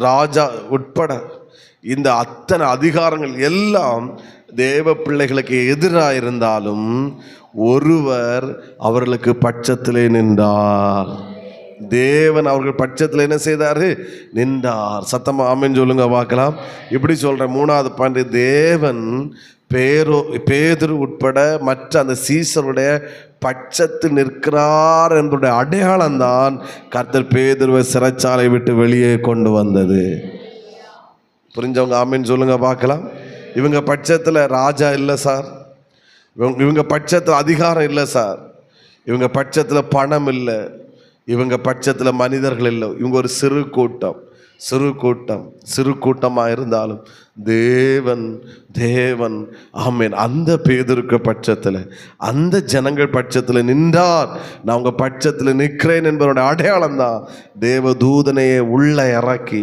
ராஜா உட்பட இந்த அத்தனை அதிகாரங்கள் எல்லாம் தேவ பிள்ளைகளுக்கு எதிராக இருந்தாலும் ஒருவர் அவர்களுக்கு பட்சத்திலே நின்றார். தேவன் அவர்கள் பட்சத்தில் என்ன செய்தாரு? நின்றார். சத்தமா ஆமென் சொல்லுங்க பார்க்கலாம். இப்படி சொல்றேன். மூணாவது பாயிண்ட், தேவன் பேதுரு உட்பட மற்ற அந்த சீசருடைய பட்சத்தில் நிற்கிறார் என்பதுடைய அடையாளம் தான் கர்த்தர் பேதுருவை சிறைச்சாலை விட்டு வெளியே கொண்டு வந்தது. புரிஞ்சவங்க ஆமென் சொல்லுங்க பார்க்கலாம். இவங்க பட்சத்தில் ராஜா இல்லை சார், இவங்க பட்சத்தில் அதிகாரம் இல்லை சார், இவங்க பட்சத்தில் பணம் இல்லை, இவங்க பட்சத்தில் மனிதர்கள் இல்லை. இவங்க ஒரு சிறு கூட்டமாக இருந்தாலும் தேவன் ஆமென் அந்த பேதுருக்கு பட்சத்தில், அந்த ஜனங்கள் பட்சத்தில் நின்றார். நான் உங்க பட்சத்தில் நிற்கிறேன் என்பதோட அடையாளம் தான் தேவ தூதனையே உள்ள இறக்கி